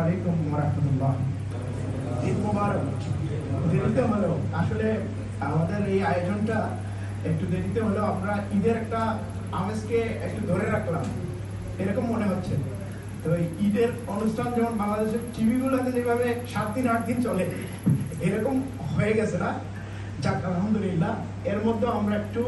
আলাইকুম ওয়া রাহমাতুল্লাহ। ঈদ মোবারক। দেরিতে হলো আসলে আমাদের এই আয়োজনটা একটু দেরিতে হলো, আমরা ঈদের একটা আমেজকে একটু ধরে রাখলাম এরকম মনে হচ্ছে। তো ঈদের অনুষ্ঠান যেমন বাংলাদেশের টিভিগুলোতে যেভাবে 7 দিন 8 দিন চলে এরকম হয়ে গেছে না, যাক আলহামদুলিল্লাহ। এর মধ্যে আমরা একটু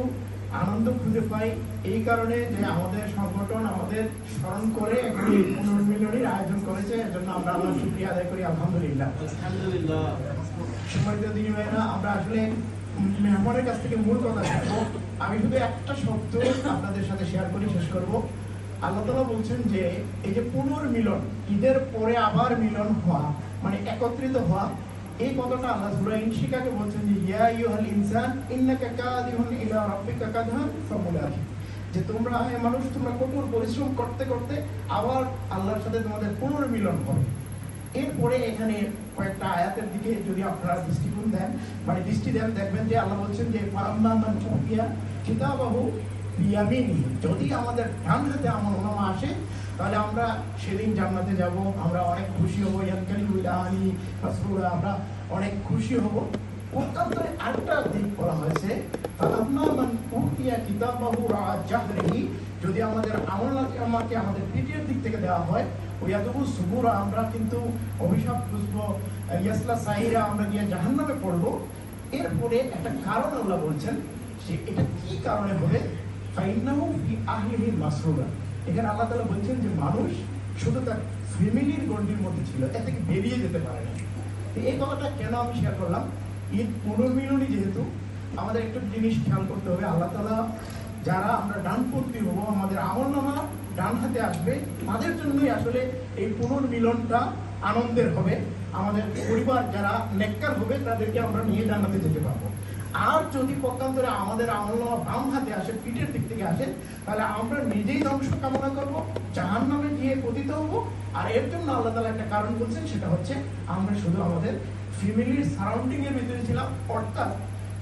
আনন্দ খুঁজে পাই এই কারণে যে আমাদের সংগঠন আমাদের স্মরণ করে একটি পুনর্মিলনীর আয়োজন করেছে, এর জন্য আমরা আল্লাহর শুকরিয়া আদায় করি আলহামদুলিল্লাহ। সম্মানিত দিনী ভাইরা, আমরা আসলে মেহমানের কাছ থেকে মূল কথা শিখবো। আমি শুধু একটা শব্দ আপনাদের সাথে শেয়ার করি, শেষ করব। আল্লাহ তাআলা বলছেন যে এই যে পুনর্মিলন, ঈদের পরে আবার মিলন হওয়া মানে একত্রিত হওয়া, এই কথাটা আল্লাহ সূরা ইনশিকাকে বলছেন যে ইয়া আইয়ুহাল ইনসান ইন্নাকা কাদিহুন ইলা রাব্বিকা কাদহান ফামুলাকি, যে তোমরা হে মানুষ, তোমরা কঠোর পরিশ্রম করতে করতে আবার আল্লাহর সাথে তোমাদের পুনর্মিলন হবে। এরপরে এখানে কয়েকটা আয়াতের দিকে যদি আপনারা দৃষ্টি দেন, দেখবেন যে আল্লাহ বলছেন যে ফাআম্মা মান উতিয়া কিতাবাহু বিয়ামিনি, যদি আমাদের ডান হাতে আমলনামা আসে তাহলে আমরা সেদিন জান্নাতে যাব, আমরা অনেক খুশি হব। আমরা অনেক খুশি হব। পক্ষান্তরে আরেকটা দিক বলা হয়েছে, যদি আমাদের আমলনামাকে আমাদের পিঠের দিক থেকে দেওয়া হয়, আমরা কিন্তু অভিশাপ বুঝবো, ইয়াসলা সাইরা, আমরা গিয়ে জাহান্নামে পড়বো। এরপরে একটা কারণ আল্লাহ বলছেন, সে এটা কি কারণে হবে, এখানে আল্লাহ তাআলা বলছেন যে মানুষ শুধু তার ফ্যামিলির গণ্ডির মধ্যে ছিল, এর থেকে বেরিয়ে যেতে পারে না। এই কথাটা কেন আমি শেয়ার করলাম, ঈদ পুনর্মিলনী যেহেতু, আমাদের একটু জিনিস খেয়াল করতে হবে। আল্লাহ তাআলা যারা আমরা ডানপন্থী হবো, আমাদের আমলনামা ডান হাতে আসবে, তাদের জন্যই আসলে এই পুনর্মিলনটা আনন্দের হবে। আমাদের পরিবার যারা নেককার হবে তাদেরকে আমরা নিয়ে জান্নাতে যেতে পারবো। আর যদি পক্ষান্তরে আমাদের আমলনামা বাম হাতে আসে, পিঠের দিক থেকে আসে, তাহলে আমরা নিজেই ধ্বংস কামনা করবো, জাহান্নামে গিয়ে পতিত হবো। আর এর জন্য আল্লাহ তাআলা একটা কারণ বলছেন, সেটা হচ্ছে আমরা শুধু আমাদের ফ্যামিলির সারাউন্ডিং এর ভিতরে ছিলাম, অর্থাৎ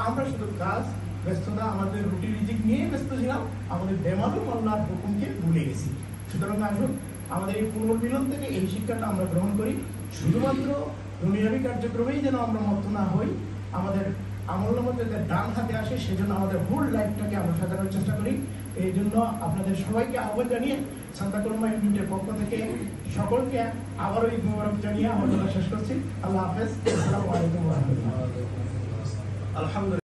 আমরা শুধু কাজ ব্যস্ততা, আমাদের রুটি রিজিক নিয়ে ব্যস্ত ছিলাম, আমাদের বেমালুম আল্লাহর হুকুমকে ভুলে গেছি। সুতরাং আসুন আমাদের এই পুনর্মিলন থেকে এই শিক্ষাটা আমরা গ্রহণ করি, শুধুমাত্র দুনিয়াবী কার্যক্রমেই যেন আমরা মত্ত না হই, আমাদের আমলনামা যাতে ডান হাতে আসে সেজন্য আমাদের হোল লাইফটাকে আমরা সাজানোর চেষ্টা করি। এই জন্য আপনাদের সবাইকে আহ্বান জানিয়ে সান্তা কলমা ইউনিটের পক্ষ থেকে সকলকে আবারও ঈদ মোবারক জানিয়ে আমার কথা শেষ করছি। আল্লাহ হাফেজ। আসসালামু আলাইকুম ওয়া রাহমাতুল্লাহ। আলহামদুলিল্লাহ।